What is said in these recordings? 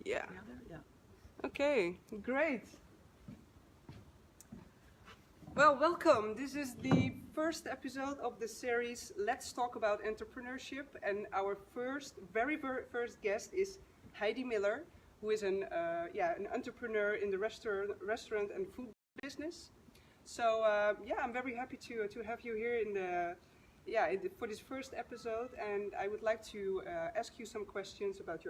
Yeah. Yeah. Okay, great. Well, welcome. This is the first episode of the series Let's Talk About Entrepreneurship, and our very first guest is Heidi Miller, who is an entrepreneur in the restaurant and food business. So I'm very happy to have you here for this first episode, and I would like to ask you some questions about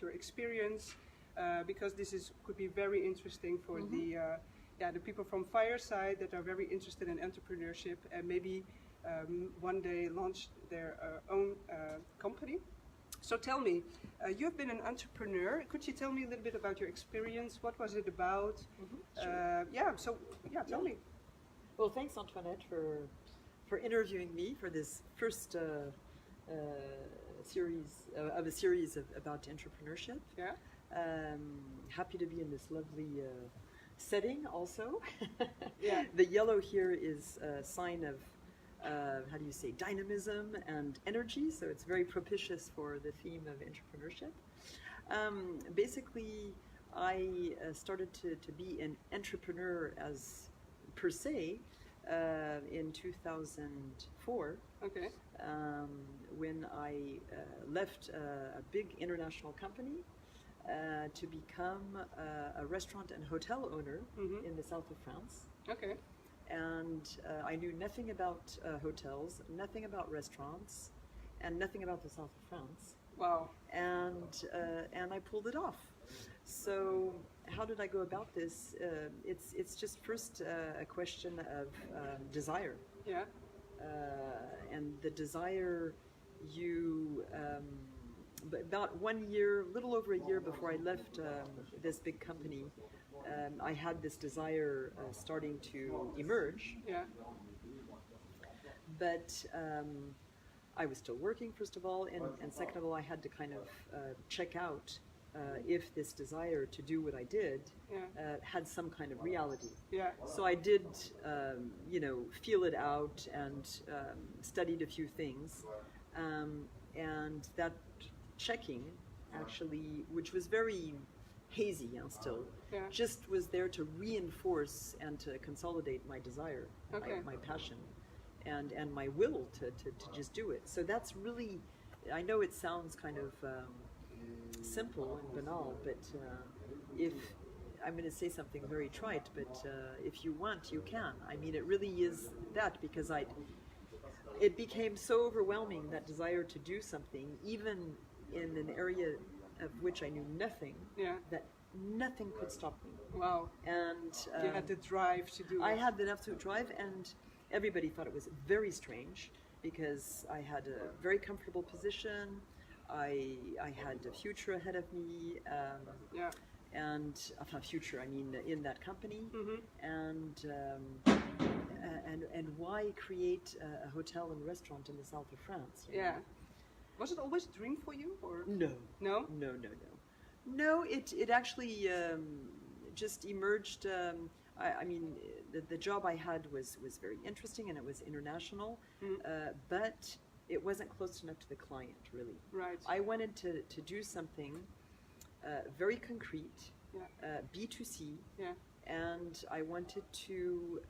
your experience, because this could be very interesting for the people from Fireside that are very interested in entrepreneurship and maybe one day launch their own company. So tell me, you've been an entrepreneur. Could you tell me a little bit about your experience? What was it about? Sure. Tell me. Well, thanks, Antoinette, for interviewing me for this first series about entrepreneurship. Yeah. Happy to be in this lovely setting also. Yeah. The yellow here is a sign of dynamism and energy, so it's very propitious for the theme of entrepreneurship. Basically, I started to be an entrepreneur as per se in 2004. Okay. When I left a big international company to become a restaurant and hotel owner in the south of France. Okay. And I knew nothing about hotels, nothing about restaurants, and nothing about the south of France. Wow. And I pulled it off. So how did I go about this? It's just first a question of desire. Yeah. And the desire about 1 year, little over a year before I left this big company, I had this desire starting to emerge. Yeah. But I was still working, first of all, and second of all, I had to kind of check out if this desire to do what I did had some kind of reality. Yeah. So I did, feel it out and studied a few things, and that checking, actually, which was very hazy still, just was there to reinforce and to consolidate my desire, my passion, and my will to just do it. So that's really, I know it sounds kind of simple and banal, but if I'm going to say something very trite, but if you want, you can. I mean, it really is that, because it became so overwhelming, that desire to do something, even in an area of which I knew nothing, that nothing could stop me. Wow. And you had the drive to do it. I had the absolute drive, and everybody thought it was very strange, because I had a very comfortable position. I had a future ahead of me, and future, I mean, in that company, and why create a hotel and restaurant in the south of France? You know? Was it always a dream for you, or no? No, it actually just emerged. I mean, the job I had was very interesting, and it was international, but it wasn't close enough to the client, really. Right. I wanted to do something very concrete, B2C, and I wanted to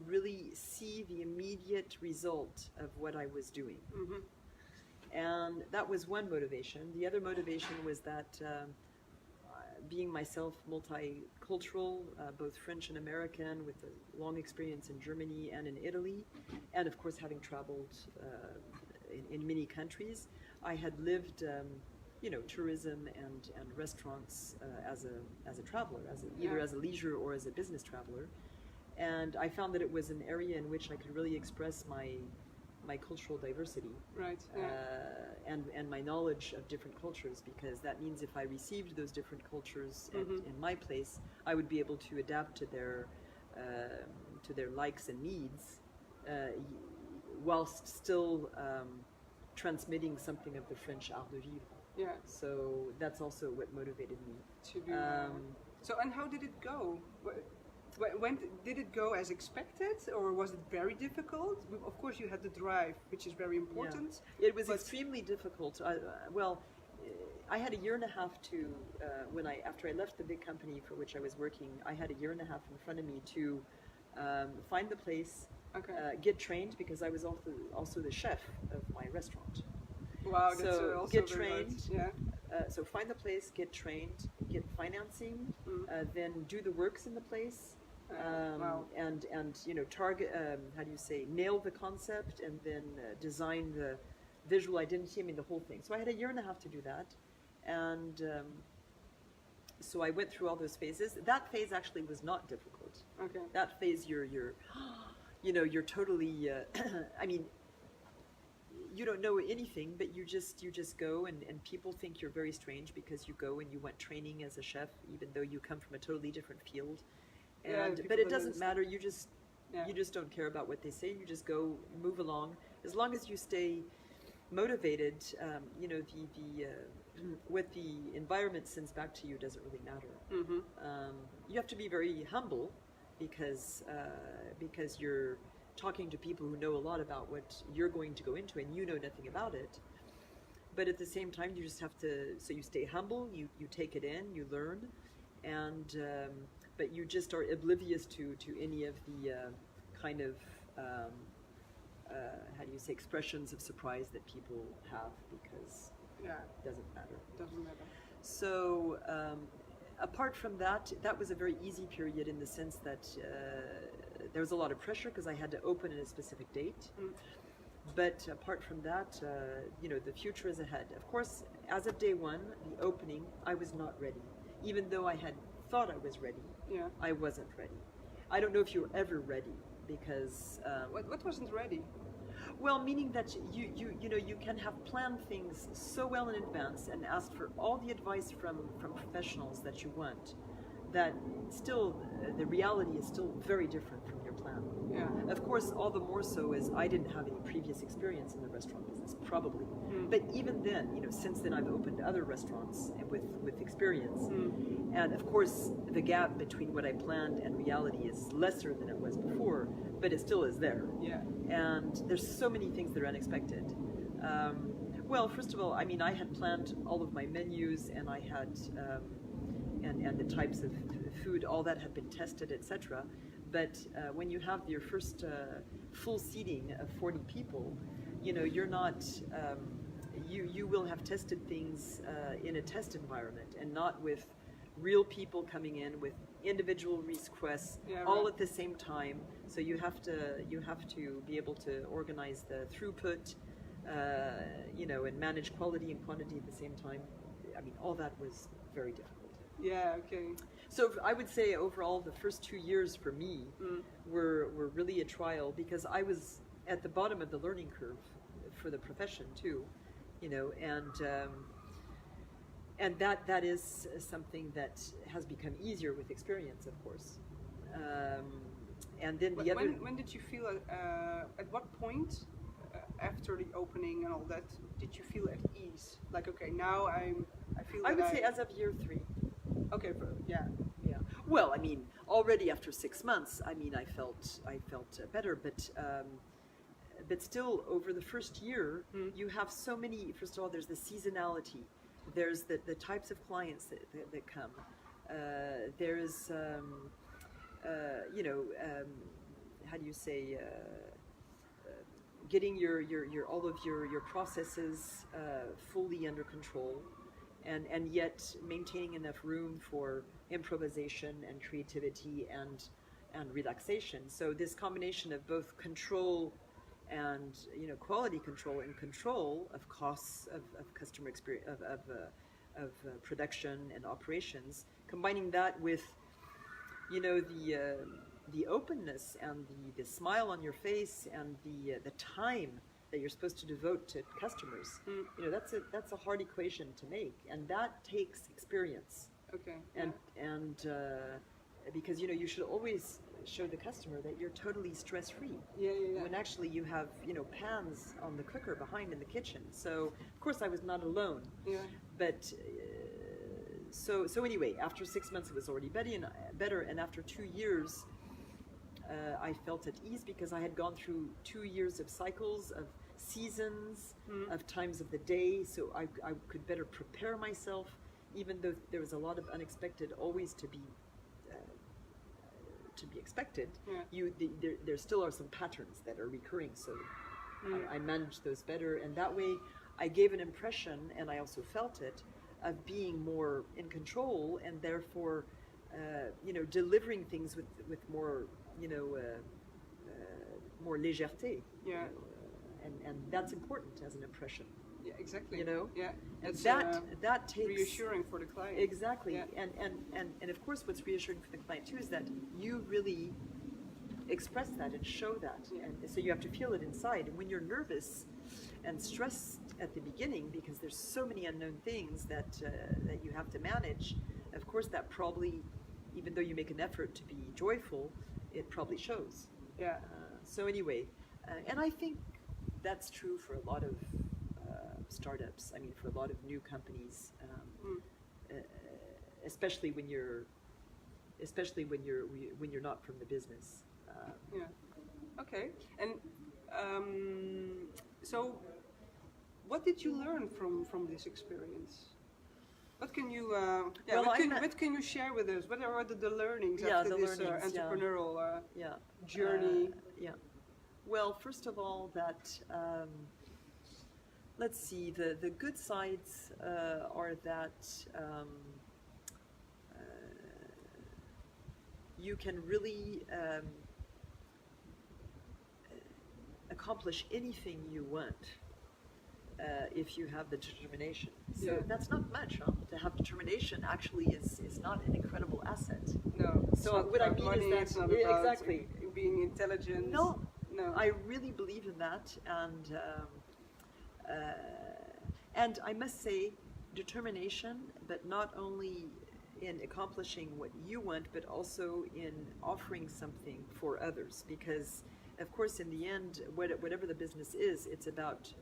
really see the immediate result of what I was doing. And that was one motivation. The other motivation was that being myself multicultural, both French and American, with a long experience in Germany and in Italy, and of course having traveled in many countries, I had lived, tourism and restaurants as a traveler, either as a leisure or as a business traveler, and I found that it was an area in which I could really express my cultural diversity, right? And my knowledge of different cultures, because that means if I received those different cultures in my place, I would be able to adapt to their likes and needs, whilst still transmitting something of the French art de vivre. Yeah. So that's also what motivated me to do. So, and how did it go? When did it go as expected, or was it very difficult? Of course, you had the drive, which is very important. Yeah. It was extremely difficult. I had a year and a half to after I left the big company for which I was working. I had a year and a half in front of me to find the place, get trained, because I was also the chef of my restaurant. Wow, so that's also get very trained. hard. Yeah. So find the place, get trained, get financing, then do the works in the place. Wow. And target, nail the concept, and then design the visual identity, the whole thing. So I had a year and a half to do that, and so I went through all those phases. That phase actually was not difficult. Okay. That phase, you're totally, you don't know anything, but you just go, and people think you're very strange because you go and you went training as a chef, even though you come from a totally different field. But it doesn't matter. You just don't care about what they say. You just go, move along. As long as you stay motivated, what the environment sends back to you doesn't really matter. You have to be very humble because you're talking to people who know a lot about what you're going to go into, and you know nothing about it. But at the same time, you just have to. So you stay humble. You take it in. You learn, and. But you just are oblivious to any of the kind of expressions of surprise that people have, because it doesn't matter. Doesn't matter. So apart from that, that was a very easy period in the sense that there was a lot of pressure because I had to open at a specific date. But apart from that, the future is ahead. Of course, as of day one, the opening, I was not ready, even though I had thought I was ready. I wasn't ready. I don't know if you're ever ready, because what wasn't ready? Well, meaning that you can have planned things so well in advance and ask for all the advice from professionals that you want, that still the reality is still very different from your plan. Of course, all the more so as I didn't have any previous experience in the restaurant business, probably. But even then, since then I've opened other restaurants with experience. And of course, the gap between what I planned and reality is lesser than it was before, but it still is there. And there's so many things that are unexpected. Well, first of all, I had planned all of my menus, and I had, and the types of food, all that had been tested, etc. But when you have your first full seating of 40 people, you're not, you will have tested things in a test environment, and not with real people coming in with individual requests all at the same time. So you have to be able to organize the throughput, and manage quality and quantity at the same time. All that was very difficult. So I would say overall the first 2 years for me were really a trial, because I was at the bottom of the learning curve for the profession too, and that is something that has become easier with experience, of course. And then when did you feel at what point after the opening and all that did you feel at ease? Like, okay, now I feel. I would say as of year 3. Okay, yeah. Well, already after 6 months, I felt better, but still, over the first year, you have so many. First of all, there's the seasonality. There's the types of clients that come. There's how do you say? Getting your all of your processes fully under control. And yet maintaining enough room for improvisation and creativity and relaxation. So this combination of both control and quality control and control of costs of customer experience of production and operations, combining that with the openness and the smile on your face and the time that you're supposed to devote to customers. That's a hard equation to make, and that takes experience. And because you should always show the customer that you're totally stress-free. When actually you have pans on the cooker behind in the kitchen. So of course I was not alone. But so anyway, after 6 months it was already better, and after 2 years. I felt at ease because I had gone through 2 years of cycles of seasons, of times of the day, so I could better prepare myself, even though there was a lot of unexpected always to be expected. There still are some patterns that are recurring, so I managed those better, and that way I gave an impression, and I also felt it, of being more in control, and therefore delivering things with more more légèreté. And that's important as an impression. Yeah, exactly. And that takes reassuring for the client. Exactly. And of course, what's reassuring for the client too is that you really express that and show that, and so you have to feel it inside. And when you're nervous and stressed at the beginning, because there's so many unknown things that you have to manage, of course, that probably, even though you make an effort to be joyful, it probably shows. So anyway, and I think that's true for a lot of startups. I mean, for a lot of new companies, especially when you're not from the business. Okay. And so, what did you learn from this experience? What can you what can you share with us? What are the learnings after this entrepreneurial journey? Well, first of all, that let's see, the good sides are that you can really accomplish anything you want if you have the determination. So that's not much, huh? To have determination actually is not an incredible asset. No. So what I mean money, is it's not that about exactly being intelligent. No. No. I really believe in that, and I must say, determination, but not only in accomplishing what you want, but also in offering something for others. Because, of course, in the end, whatever the business is, it's about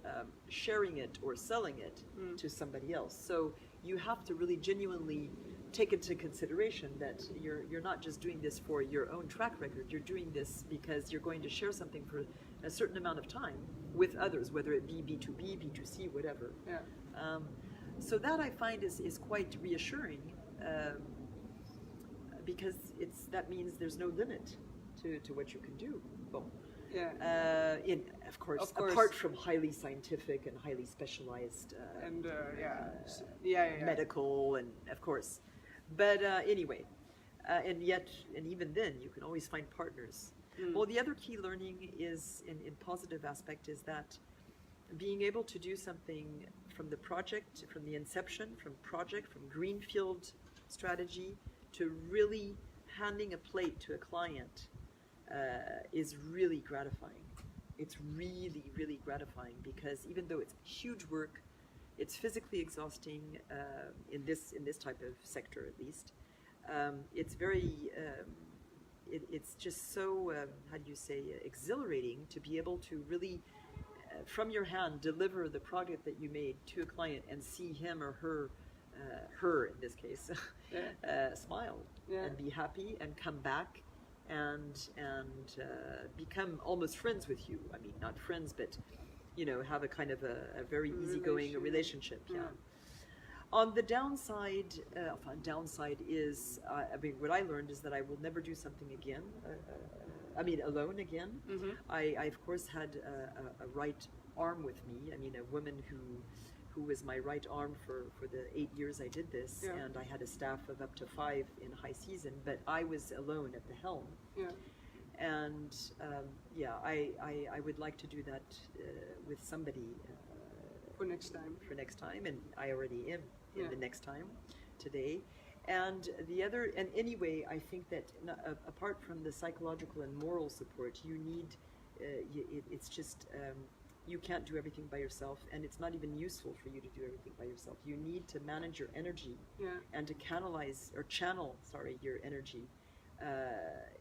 sharing it or selling it to somebody else. So you have to really genuinely take into consideration that you're not just doing this for your own track record. You're doing this because you're going to share something for a certain amount of time with others, whether it be B2B, B2C, whatever. So that I find is quite reassuring, because that means there's no limit to what you can do. Bon. Of course, apart from highly scientific and highly specialized medical, and of course. But anyway, and even then, you can always find partners. Well, the other key learning is, in positive aspect, is that being able to do something from the project, from the inception, from greenfield strategy to really handing a plate to a client is really gratifying. It's really, really gratifying, because even though it's huge work, it's physically exhausting in this type of sector, at least. It's very, it's just so, exhilarating to be able to really, from your hand, deliver the product that you made to a client and see him or her in this case, smile and be happy and come back and become almost friends with you. I mean, not friends, but have a kind of a very easygoing relationship. On the downside, is, what I learned is that I will never do something again. Alone again. I of course had a right arm with me. I mean, a woman who was my right arm for the 8 years I did this, and I had a staff of up to 5 in high season, but I was alone at the helm. And I would like to do that with somebody for next time, and I already am in the next time today. And anyway, I think that apart from the psychological and moral support, you need, it's just, you can't do everything by yourself, and it's not even useful for you to do everything by yourself. You need to manage your energy and to channel your energy.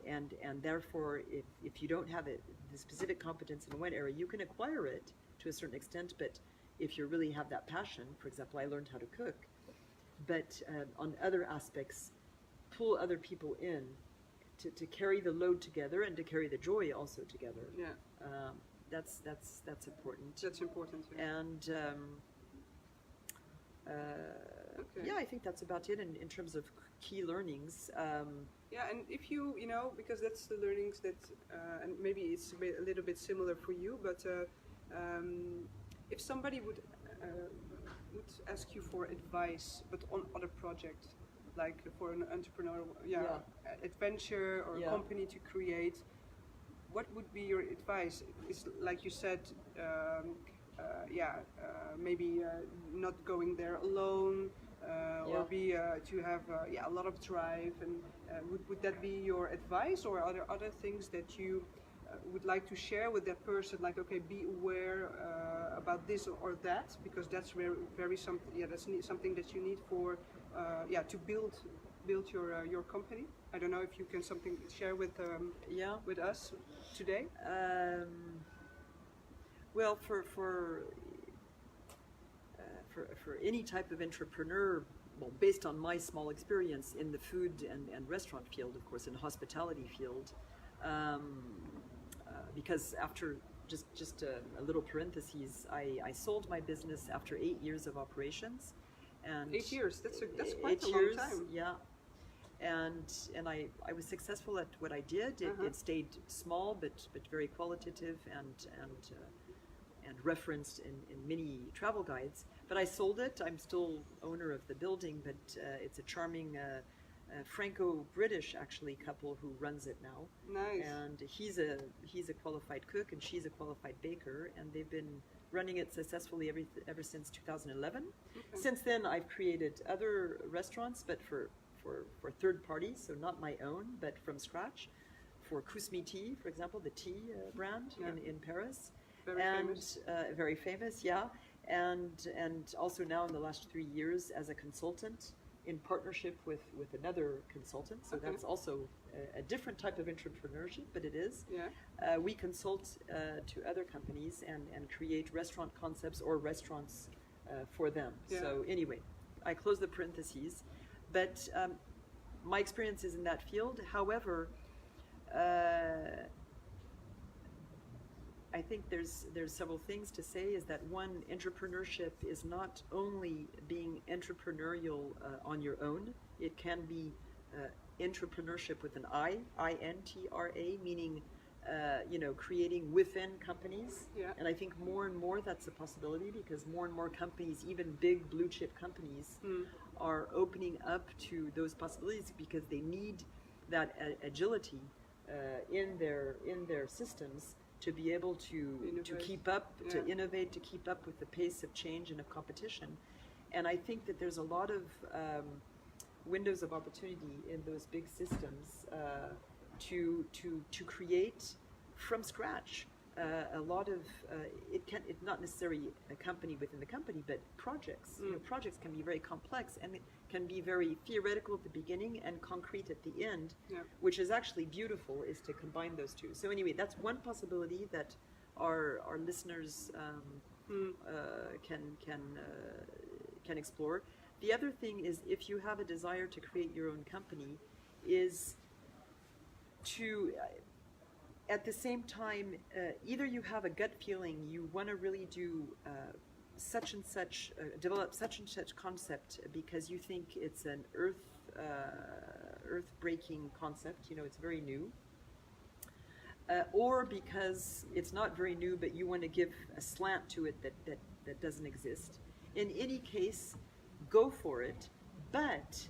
And therefore, if you don't have the specific competence in one area, you can acquire it to a certain extent, but if you really have that passion, for example, I learned how to cook, but on other aspects, pull other people in to carry the load together and to carry the joy also together. that's important. That's important. Yeah. And Okay. yeah, I think that's about it in terms of key learnings. Yeah, and if you know, because that's the learnings that, and maybe it's a little bit similar for you, but if somebody would ask you for advice, but on other projects, like for an entrepreneurial adventure or company to create, what would be your advice? It's like you said, maybe not going there alone, or be to have a lot of drive, and would that be your advice, or are there other things that you would like to share with that person, like, okay, be aware about this or that, because that's very something. Yeah, that's something that you need for to build your company. I don't know if you can share with us today. Well, for any type of entrepreneur, well, based on my small experience in the food and restaurant field, of course, in the hospitality field, because after just a little parentheses, I sold my business after 8 years of operations. And 8 years, that's quite a long time. Yeah. And I was successful at what I did. It stayed small, but very qualitative and referenced in many travel guides. But I sold it. I'm still owner of the building, but it's a charming Franco-British actually couple who runs it now. Nice. And he's a qualified cook and she's a qualified baker, and they've been running it successfully ever since 2011. Okay. Since then, I've created other restaurants, but for third parties, so not my own, but from scratch. For Kusmi Tea, for example, the tea brand in Paris. Very famous, yeah. And also now in the last 3 years as a consultant in partnership with another consultant. So that's also a different type of entrepreneurship, but it is. Yeah. We consult to other companies and create restaurant concepts or restaurants for them. Yeah. So anyway, I close the parentheses. But my experience is in that field. However, I think there's several things to say. Is that one, entrepreneurship is not only being entrepreneurial on your own. It can be entrepreneurship with an I-N-T-R-A, meaning creating within companies. Yeah. And I think more and more that's a possibility, because more and more companies, even big blue chip companies, are opening up to those possibilities, because they need that agility in their systems to be able to keep up, to innovate, to keep up with the pace of change and of competition. And I think that there's a lot of windows of opportunity in those big systems to create from scratch a lot of it's not necessarily a company within the company, but projects. Projects can be very complex, and it can be very theoretical at the beginning and concrete at the end, which is actually beautiful, is to combine those two. So anyway, that's one possibility that our listeners can explore. The other thing is, if you have a desire to create your own company, is to at the same time, either you have a gut feeling you want to really do such and such, develop such and such concept because you think it's an earth-breaking concept, it's very new, or because it's not very new, but you want to give a slant to it that doesn't exist. In any case, go for it, but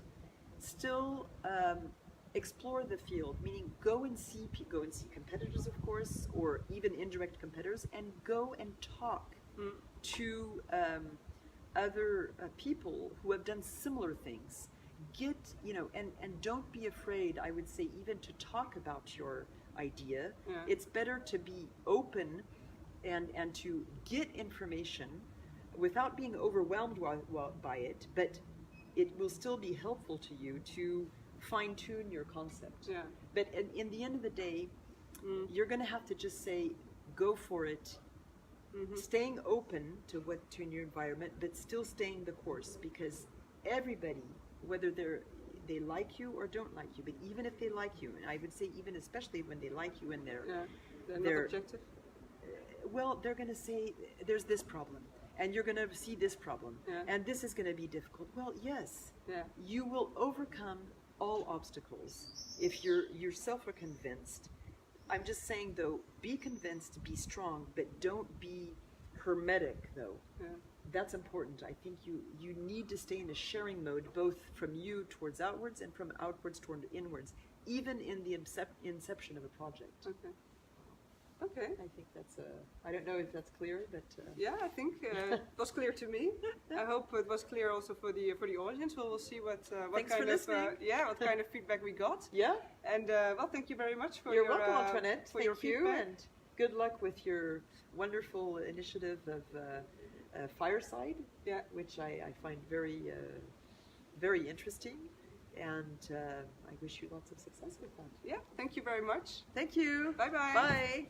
still explore the field, meaning go and see competitors, of course, or even indirect competitors, and go and talk to other people who have done similar things. And don't be afraid, I would say, even to talk about your idea. It's better to be open and to get information without being overwhelmed by it, but it will still be helpful to you to fine-tune your concept. But in the end of the day, you're going to have to just say, go for it, staying open to your environment, but still staying the course, because everybody, whether they like you or don't like you, but even if they like you, and I would say even especially when they like you and they're not objective. well, they're going to say there's this problem, and you're going to see this problem, and this is going to be difficult. Well, yes, you will overcome all obstacles if you're yourself are convinced. I'm just saying, though, be convinced, be strong, but don't be hermetic, though. That's important. I think you need to stay in a sharing mode, both from you towards outwards and from outwards toward inwards, even in the inception of a project. Okay. I think that's I don't know if that's clear, but yeah, I think it was clear to me. I hope it was clear also for the audience. We'll see what Thanks kind for listening. what kind of feedback we got. Yeah. And well, thank you very much for You're welcome, Antoinette. for your feedback. Thank you, and good luck with your wonderful initiative of Fireside, which I find very very interesting. And I wish you lots of success with that. Yeah, thank you very much. Thank you. Bye-bye. Bye.